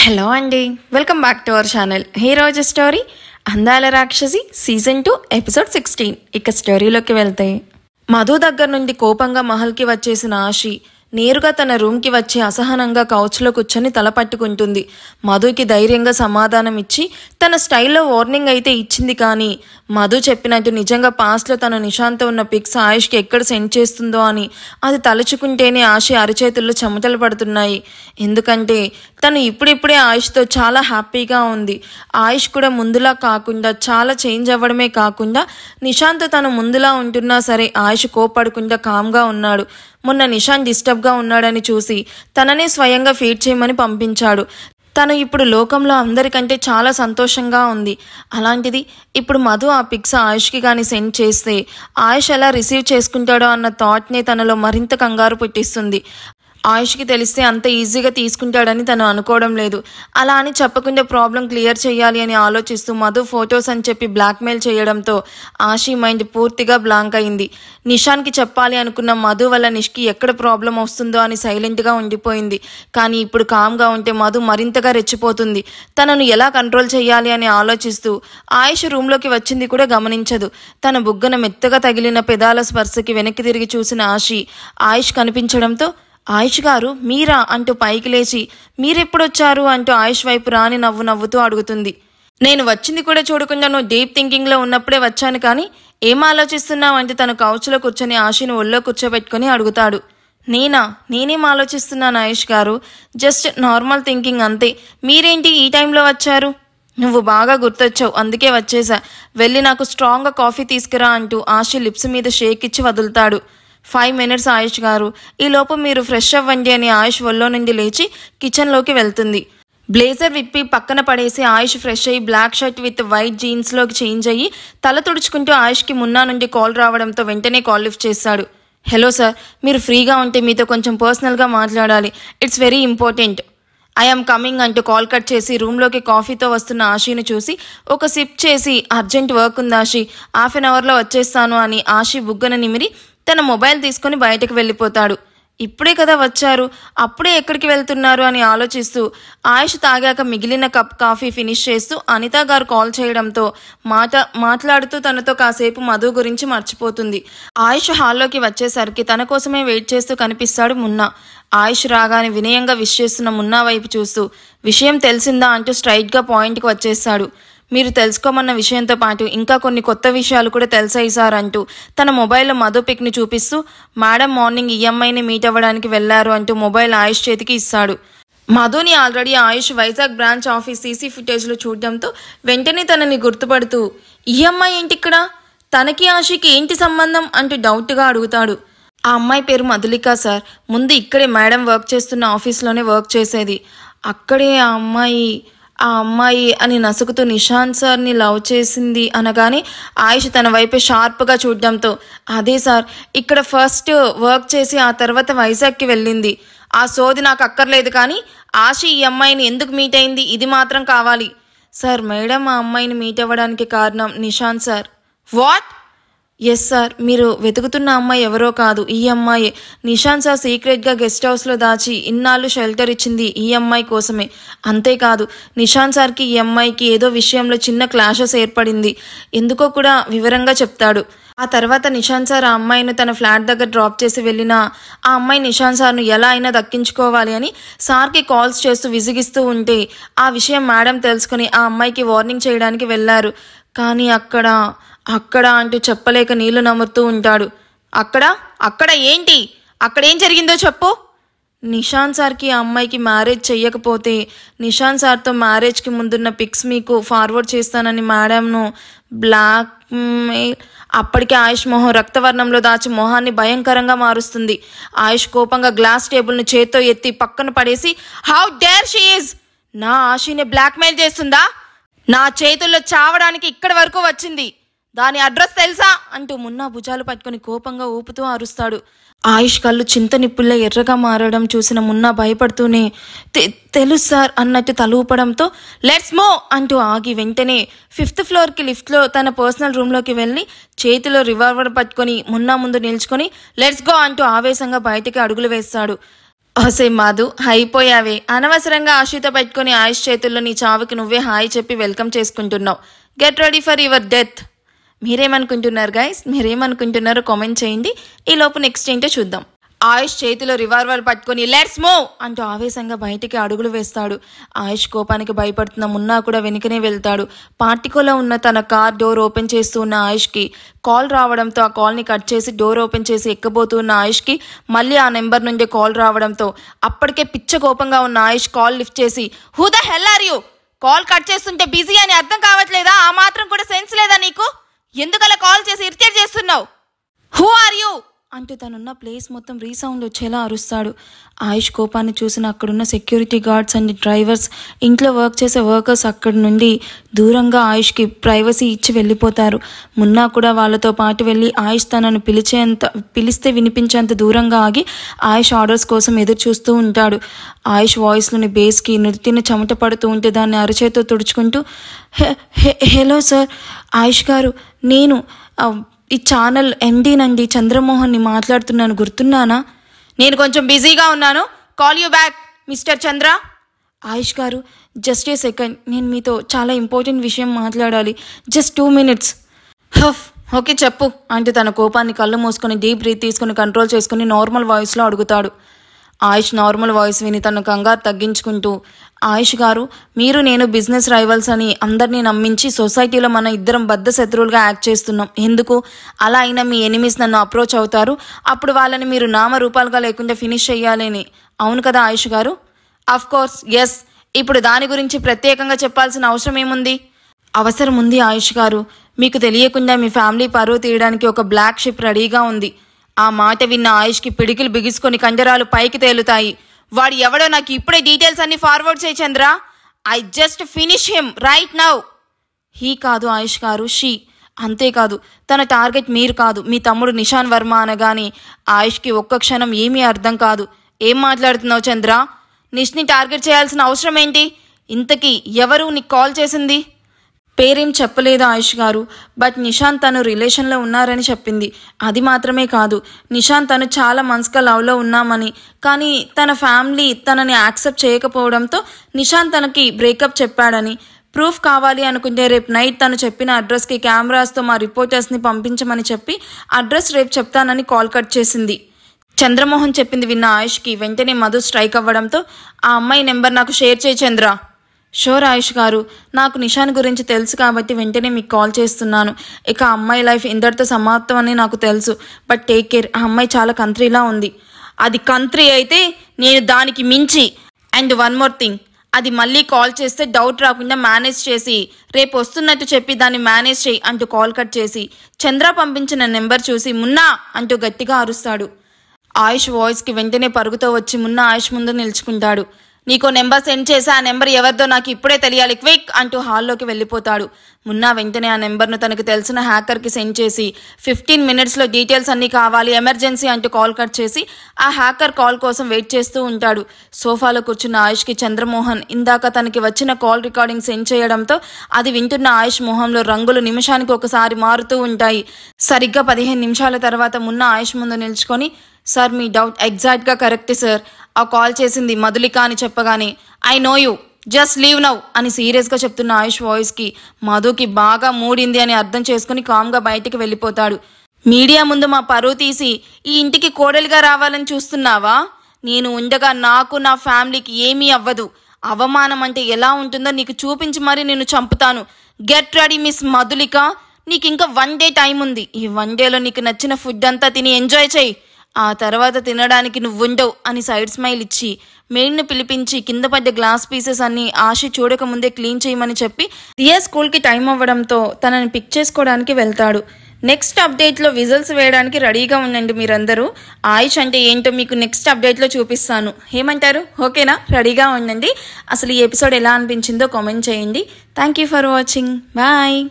Hello అండి, welcome back to our channel. ఈరోజు story అందాల రాక్షసి సీజన్ 2 ఎపిసోడ్ 16. ఇక స్టోరీలోకి వెళ్తే, మధు దగ్గర నుండి కోపంగా మహల్కి వచ్చేసిన ఆషి నేరుగా తన రూమ్కి వచ్చి అసహనంగా కౌచ్లో కూర్చొని తల పట్టుకుంటుంది. మధుకి ధైర్యంగా సమాధానం ఇచ్చి తన స్టైల్లో వార్నింగ్ అయితే ఇచ్చింది. కానీ మధు చెప్పినట్టు నిజంగా పాస్ట్లో తన నిశాంతో ఉన్న పిక్స్ ఆయుష్కి ఎక్కడ సెండ్ చేస్తుందో అని అది తలుచుకుంటేనే ఆషి అరిచేతుల్లో చెమటలు పడుతున్నాయి. ఎందుకంటే తను ఇప్పుడిప్పుడే ఆయుష్తో చాలా హ్యాపీగా ఉంది. ఆయుష్ కూడా ముందులా కాకుండా చాలా చేంజ్ అవ్వడమే కాకుండా నిశాంత్ తను ముందులా ఉంటున్నా సరే ఆయుష్ కోపడకుండా కామ్గా ఉన్నాడు. మొన్న నిశాంత్ డిస్టర్బ్గా ఉన్నాడని చూసి తననే స్వయంగా ఫీడ్ చేయమని పంపించాడు. తను ఇప్పుడు లోకంలో అందరికంటే చాలా సంతోషంగా ఉంది. అలాంటిది ఇప్పుడు మధు ఆ పిక్స్ ఆయుష్కి కానీ సెండ్ చేస్తే ఆయుష్ ఎలా రిసీవ్ చేసుకుంటాడో అన్న థాట్నే తనలో మరింత కంగారు పుట్టిస్తుంది. ఆయుష్కి తెలిస్తే అంత ఈజీగా తీసుకుంటాడని తను అనుకోవడం లేదు. అలా అని చెప్పకుండా ప్రాబ్లం క్లియర్ చేయాలి అని ఆలోచిస్తూ మధు ఫొటోస్ అని చెప్పి బ్లాక్మెయిల్ చేయడంతో ఆషి మైండ్ పూర్తిగా బ్లాంక్ అయింది. నిషాన్కి చెప్పాలి అనుకున్న మధు వల్ల నిష్కి ఎక్కడ ప్రాబ్లం వస్తుందో అని సైలెంట్గా ఉండిపోయింది. కానీ ఇప్పుడు కామ్గా ఉంటే మధు మరింతగా రెచ్చిపోతుంది. తనను ఎలా కంట్రోల్ చేయాలి అని ఆలోచిస్తూ ఆయుష్ రూమ్లోకి వచ్చింది కూడా గమనించదు. తన బుగ్గన మెత్తగా తగిలిన పెదాల స్పర్శకి వెనక్కి తిరిగి చూసిన ఆయుష్ కనిపించడంతో, ఆయుష్ గారు మీరా అంటూ పైకి లేచి మీరెప్పుడొచ్చారు అంటూ ఆయుష్ వైపు రాని నవ్వుతూ అడుగుతుంది. నేను వచ్చింది కూడా చూడకుండా నువ్వు డీప్ థింకింగ్లో ఉన్నప్పుడే వచ్చాను, కానీ ఏం ఆలోచిస్తున్నావు అంటే తను కౌచ్లో కూర్చొని ఆషిని ఒళ్ళో కూర్చోబెట్టుకుని అడుగుతాడు. నేనేం ఆలోచిస్తున్నాను ఆయుష్ గారు, జస్ట్ నార్మల్ థింకింగ్ అంతే. మీరేంటి ఈ టైంలో వచ్చారు? నువ్వు బాగా గుర్తొచ్చావు, అందుకే వచ్చేసా. వెళ్ళి నాకు స్ట్రాంగ్గా కాఫీ తీసుకురా అంటూ ఆషి లిప్స్ మీద షేక్ ఇచ్చి వదులుతాడు. 5 minutes ఆయుష్ గారు, ఈలోపు మీరు ఫ్రెష్ అవ్వండి అని ఆయుష్ ఒళ్ళో నుండి లేచి కిచెన్లోకి వెళ్తుంది. బ్లేజర్ విప్పి పక్కన పడేసి ఆయుష్ ఫ్రెష్ అయ్యి బ్లాక్ షర్ట్ విత్ వైట్ జీన్స్లోకి చేంజ్ అయ్యి తల తుడుచుకుంటూ ఆయుష్కి మున్నా నుండి కాల్ రావడంతో వెంటనే కాల్ లిఫ్ట్ చేశాడు. హలో సార్, మీరు ఫ్రీగా ఉంటే మీతో కొంచెం పర్సనల్గా మాట్లాడాలి. It's very important. I'm coming అంటూ కాల్ కట్ చేసి రూమ్లోకి కాఫీతో వస్తున్న ఆషిని చూసి ఒక సిప్ చేసి అర్జెంట్ వర్క్ ఉంది ఆషి, హాఫ్ అన్ అవర్లో వచ్చేస్తాను అని ఆషి బుగ్గన నిమిరి తన మొబైల్ తీసుకుని బయటకు వెళ్ళిపోతాడు. ఇప్పుడే కదా వచ్చారు, అప్పుడే ఎక్కడికి వెళ్తున్నారు అని ఆలోచిస్తూ ఆయుష్ తాగాక మిగిలిన కప్ కాఫీ ఫినిష్ చేస్తూ అనిత గారు కాల్ చేయడంతో మాట్లాడుతూ తనతో కాసేపు మధు గురించి మర్చిపోతుంది. ఆయుష్ హాల్లోకి వచ్చేసరికి తన కోసమే వెయిట్ చేస్తూ కనిపిస్తాడు మున్నా. ఆయుష్ రాగానే వినయంగా విష్ చేస్తున్న మున్నా వైపు చూస్తూ విషయం తెలిసిందా అంటూ స్ట్రైట్గా పాయింట్కి వచ్చేస్తాడు. మీరు తెలుసుకోమన్న విషయంతో పాటు ఇంకా కొన్ని కొత్త విషయాలు కూడా తెలిసాయి సార్ అంటూ తన మొబైల్లో మధు పిక్ని చూపిస్తూ మేడం మార్నింగ్ ఈఎంఐని మీట్ అవ్వడానికి వెళ్లారు అంటూ మొబైల్ ఆయుష్ చేతికి ఇస్తాడు. మధుని ఆల్రెడీ ఆయుష్ వైజాగ్ బ్రాంచ్ ఆఫీస్ సీసీ ఫుటేజ్లో చూడడంతో వెంటనే తనని గుర్తుపడుతూ ఈఎంఐ ఏంటి ఇక్కడ, తనకి ఆషికి ఏంటి సంబంధం అంటూ డౌట్గా అడుగుతాడు. ఆ అమ్మాయి పేరు మధులిక సార్, ముందు ఇక్కడే మేడం వర్క్ చేస్తున్న ఆఫీస్లోనే వర్క్ చేసేది. అక్కడే ఆ అమ్మాయి అని నసుకుతూ నిశాంత్ సార్ని లవ్ చేసింది అనగానే ఆయుష్ తన వైపే షార్ప్గా చూడడంతో అదే సార్, ఇక్కడ ఫస్ట్ వర్క్ చేసి ఆ తర్వాత వైజాగ్కి వెళ్ళింది. ఆ సోది నాకు అక్కర్లేదు, కానీ ఆషి ఈ అమ్మాయిని ఎందుకు మీట్ అయింది ఇది మాత్రం కావాలి సార్. మేడం ఆ అమ్మాయిని మీట్ అవ్వడానికి కారణం Nishant sir. What? Yes sir, మీరు వెతుకుతున్న అమ్మాయి ఎవరో కాదు, ఈ అమ్మాయి. నిశాంత్ సార్ సీక్రెట్గా గెస్ట్ హౌస్లో దాచి ఇన్నాళ్ళు షెల్టర్ ఇచ్చింది ఈ అమ్మాయి కోసమే. అంతేకాదు నిశాంత్ సార్కి ఈ అమ్మాయికి ఏదో విషయంలో చిన్న క్లాషెస్ ఏర్పడింది, ఎందుకో కూడా వివరంగా చెప్తాడు. ఆ తర్వాత నిశాంత్ సార్ ఆ అమ్మాయిని తన ఫ్లాట్ దగ్గర డ్రాప్ చేసి వెళ్ళినా ఆ అమ్మాయి నిశాంత్ సార్ను ఎలా అయినా దక్కించుకోవాలి అని సార్కి కాల్స్ చేస్తూ విసిగిస్తూ ఉంటే ఆ విషయం మేడం తెలుసుకుని ఆ అమ్మాయికి వార్నింగ్ చేయడానికి వెళ్ళారు. కానీ అక్కడ అంటూ చెప్పలేక నీళ్లు నమురుతూ ఉంటాడు. అక్కడ ఏంటి, అక్కడేం జరిగిందో చెప్పు. నిశాంత్ సార్కి ఆ అమ్మాయికి మ్యారేజ్ చెయ్యకపోతే నిశాంత్ సార్తో మ్యారేజ్కి ముందున్న పిక్స్ మీకు ఫార్వర్డ్ చేస్తానని మేడంను బ్లాక్మెయిల్. అప్పటికే ఆయుష్ మొహం రక్తవర్ణంలో దాచి మొహాన్ని భయంకరంగా మారుస్తుంది. ఆయుష్ కోపంగా గ్లాస్ టేబుల్ని చేత్తో ఎత్తి పక్కన పడేసి హౌ డేర్ షీ ఈజ్, నా ఆషిని బ్లాక్మెయిల్ చేస్తుందా, నా చేతుల్లో చావడానికి ఇక్కడి వరకు వచ్చింది, దాని అడ్రస్ తెలుసా అంటూ మున్నా భుజాలు పట్టుకుని కోపంగా ఊపుతూ అరుస్తాడు. ఆయుష్ కళ్ళు చింత నిప్పుల్లో ఎర్రగా మారడం చూసిన మున్నా భయపడుతూనే తెలుసు సార్ అన్నట్టు తల ఊపడంతో లెట్స్ మూవ్ అంటూ ఆగి వెంటనే 5th floorకి లిఫ్ట్లో తన పర్సనల్ రూమ్లోకి వెళ్ళి చేతిలో రివాల్వర్ పట్టుకొని మున్నా ముందు నిల్చుకొని లెట్స్ గో అంటూ ఆవేశంగా బయటికి అడుగులు వేస్తాడు. ఒసే మాధు, అయిపోయావే. అనవసరంగా ఆశీతో పెట్టుకుని ఆయుష్ చేతుల్లో నీ చావుకి నువ్వే హాయ్ చెప్పి వెల్కమ్ చేసుకుంటున్నావు. Get ready for your death. మీరేమనుకుంటున్నారు గైస్? మీరేమనుకుంటున్నారో కామెంట్ చేయండి. ఈ లోపు నెక్స్ట్ ఏంటో చూద్దాం. ఆయుష్ చేతిలో రివాల్వర్ పట్టుకొని లెట్స్ మూవ్ అంటూ ఆవేశంగా బయటికి అడుగులు వేస్తాడు. ఆయుష్ కోపానికి భయపడుతున్న మున్నా కూడా వెనుకనే వెళ్తాడు. పార్టికోలో ఉన్న తన కార్ డోర్ ఓపెన్ చేస్తూ ఉన్న ఆయుష్కి కాల్ రావడంతో ఆ కాల్ని కట్ చేసి డోర్ ఓపెన్ చేసి ఎక్కబోతూ ఉన్న ఆయుష్కి మళ్ళీ ఆ నెంబర్ నుండి కాల్ రావడంతో అప్పటికే పిచ్చ కోపంగా ఉన్న ఆయుష్ కాల్ లిఫ్ట్ చేసి who the hell are you? Call cut చేస్తుంటే బిజీ అని అర్థం కావట్లేదా? ఆ మాత్రం కూడా సెన్స్ లేదా నీకు? ఎందుకలా కాల్ చేసి ఇరిటేట్ చేస్తున్నావు? హూ ఆర్ యూ అంటూ తనున్న ప్లేస్ మొత్తం రీసౌండ్ వచ్చేలా అరుస్తాడు. ఆయుష్ కోపాన్ని చూసిన అక్కడున్న సెక్యూరిటీ గార్డ్స్ అండ్ డ్రైవర్స్, ఇంట్లో వర్క్ చేసే వర్కర్స్ అక్కడి నుండి దూరంగా ఆయుష్కి ప్రైవసీ ఇచ్చి వెళ్ళిపోతారు. మున్నా కూడా వాళ్ళతో పాటు వెళ్ళి ఆయుష్ తనను పిలిస్తే వినిపించేంత దూరంగా ఆగి ఆయుష్ ఆర్డర్స్ కోసం ఎదురు చూస్తూ ఉంటాడు. ఆయుష్ వాయిస్లోని బేస్కి నృత్యని చెమట పడుతూ ఉంటే దాన్ని అరచేతో తుడుచుకుంటూ హలో సార్, ఆయుష్ గారు, నేను ఈ ఛానల్ ఎండీనండి, చంద్రమోహన్ని మాట్లాడుతున్నాను, గుర్తున్నానా? నేను కొంచెం బిజీగా ఉన్నాను, కాల్ యూ బ్యాక్ మిస్టర్ చంద్ర. ఆయుష్ గారు, జస్ట్ ఏ సెకండ్, నేను మీతో చాలా ఇంపార్టెంట్ విషయం మాట్లాడాలి, జస్ట్ 2 minutes. ఓకే చెప్పు అంటూ తన కోపాన్ని కళ్ళు మూసుకొని డీప్ బ్రీత్ తీసుకుని కంట్రోల్ చేసుకుని నార్మల్ వాయిస్లో అడుగుతాడు. ఆయుష్ నార్మల్ వాయిస్ విని తన కంగారు తగ్గించుకుంటూ, ఆయుష్ గారు, మీరు నేను బిజినెస్ రైవల్స్ అని అందరినీ నమ్మించి సొసైటీలో మన ఇద్దరం బద్ధ శత్రువులుగా యాక్ట్ చేస్తున్నాం. ఎందుకు? అలా అయినా మీ ఎనిమీస్ నన్ను అప్రోచ్ అవుతారు, అప్పుడు వాళ్ళని మీరు నామరూపాలుగా లేకుండా ఫినిష్ చెయ్యాలని. అవును కదా ఆయుష్ గారు? Of course yes. ఇప్పుడు దాని గురించి ప్రత్యేకంగా చెప్పాల్సిన అవసరం ఏముంది? అవసరం ఉంది ఆయుష్ గారు. మీకు తెలియకుండా మీ ఫ్యామిలీ పరువు తీయడానికి ఒక బ్లాక్ షిప్ రెడీగా ఉంది. ఆ మాట విన్న ఆయుష్కి పిడికిలు బిగుసుకొని కండరాలు పైకి తేలుతాయి. వాడు ఎవడో నాకు ఇప్పుడే డీటెయిల్స్ అన్ని ఫార్వర్డ్ చేయి Chandra. I just finish him right now. He కాదు ఆయుష్ గారు, షీ. అంతేకాదు, తన టార్గెట్ మీరు కాదు, మీ తమ్ముడు నిషాన్ వర్మ అనగానే ఆయుష్కి ఒక్క క్షణం ఏమీ అర్థం కాదు. ఏం మాట్లాడుతున్నావు చంద్ర? నిష్ని టార్గెట్ చేయాల్సిన అవసరం ఏంటి? ఇంతకీ ఎవరు నీకు కాల్ చేసింది? పేరేం చెప్పలేదు ఆయుష్ గారు, బట్ నిషాంత్ తను రిలేషన్లో ఉన్నారని చెప్పింది. అది మాత్రమే కాదు, నిషాంత్ తను చాలా మంత్స్గా లవ్లో ఉన్నామని, కానీ తన ఫ్యామిలీ తనని యాక్సెప్ట్ చేయకపోవడంతో నిషాంత్ తనకి బ్రేకప్ చెప్పాడని. ప్రూఫ్ కావాలి అనుకుంటే రేపు నైట్ తను చెప్పిన అడ్రస్కి కెమెరాస్తో మా రిపోర్టర్స్ని పంపించమని చెప్పి అడ్రస్ రేపు చెప్తానని కాల్ కట్ చేసింది. చంద్రమోహన్ చెప్పింది విన్న ఆయుష్కి వెంటనే మధు స్ట్రైక్ అవ్వడంతో ఆ అమ్మాయి నెంబర్ నాకు షేర్ చేయి చంద్ర. షూర్ ఆయుష్ గారు, నాకు నిషాన్ గురించి తెలుసు కాబట్టి వెంటనే మీకు కాల్ చేస్తున్నాను. ఇక అమ్మాయి లైఫ్ ఇందరితో సమాప్తం అని నాకు తెలుసు, బట్ టేక్ కేర్. ఆ అమ్మాయి చాలా కంట్రీలా ఉంది. అది కంట్రీ అయితే నేను దానికి మించి. అండ్ వన్ మోర్ థింగ్, అది మళ్ళీ కాల్ చేస్తే డౌట్ రాకుండా మేనేజ్ చేసి రేపు వస్తున్నట్టు చెప్పి దాన్ని మేనేజ్ చేయి అంటూ కాల్ కట్ చేసి చంద్ర పంపించిన నెంబర్ చూసి మున్నా అంటూ గట్టిగా అరుస్తాడు. ఆయుష్ వాయిస్కి వెంటనే పరుగుతో వచ్చి మున్నా ఆయుష్ ముందు నిలుచుకుంటాడు. నీకో నెంబర్ సెండ్ చేసి ఆ నెంబర్ ఎవరిదో నాకు ఇప్పుడే తెలియాలి, క్విక్ అంటూ హాల్లోకి వెళ్ళిపోతాడు. మున్నా వెంటనే ఆ నెంబర్ను తనకు తెలిసిన హ్యాకర్కి సెండ్ చేసి 15 minutesలో డీటెయిల్స్ అన్నీ కావాలి, ఎమర్జెన్సీ అంటూ కాల్ కట్ చేసి ఆ హ్యాకర్ కాల్ కోసం వెయిట్ చేస్తూ ఉంటాడు. సోఫాలో కూర్చున్న ఆయుష్కి చంద్రమోహన్ ఇందాక తనకి వచ్చిన కాల్ రికార్డింగ్ సెండ్ చేయడంతో అది వింటున్న ఆయుష్ మొహంలో రంగులు నిమిషానికి ఒకసారి మారుతూ ఉంటాయి. సరిగ్గా 15 నిమిషాల తర్వాత మున్నా ఆయుష్ ముందు నిల్చుకొని, సార్ మీ డౌట్ ఎగ్జాక్ట్గా కరెక్ట్ సార్, ఆ కాల్ చేసింది మధులిక అని చెప్పగానే I know you, just leave now అని సీరియస్గా చెప్తున్న ఆయుష్ వాయిస్కి మధుకి బాగా మూడింది అని అర్థం చేసుకుని కామ్గా బయటికి వెళ్ళిపోతాడు. మీడియా ముందు మా పరువు తీసి ఈ ఇంటికి కోడలిగా రావాలని చూస్తున్నావా? నేను ఉండగా నాకు నా ఫ్యామిలీకి ఏమీ అవ్వదు. అవమానం అంటే ఎలా ఉంటుందో నీకు చూపించి మరీ నేను చంపుతాను. Get ready miss Madhulika. నీకు ఇంకా 1 day టైం ఉంది. ఈ 1 dayలో నీకు నచ్చిన ఫుడ్ అంతా తిని ఎంజాయ్ చేయి. ఆ తర్వాత తినడానికి నువ్వుండవు అని సైడ్ స్మైల్ ఇచ్చి మెయిన్ను పిలిపించి కింద పడ్డ గ్లాస్ పీసెస్ అన్ని ఆశ చూడకముందే క్లీన్ చేయమని చెప్పి రియా స్కూల్కి టైం అవ్వడంతో తనని పిక్ చేసుకోవడానికి వెళ్తాడు. నెక్స్ట్ అప్డేట్లో విజిల్స్ వేయడానికి రెడీగా ఉండండి మీరందరూ. ఆయుష్ అంటే ఏంటో మీకు నెక్స్ట్ అప్డేట్లో చూపిస్తాను. ఏమంటారు? ఓకేనా? రెడీగా ఉండండి. అసలు ఈ ఎపిసోడ్ ఎలా అనిపించిందో కామెంట్ చేయండి. Thank you for watching. Bye.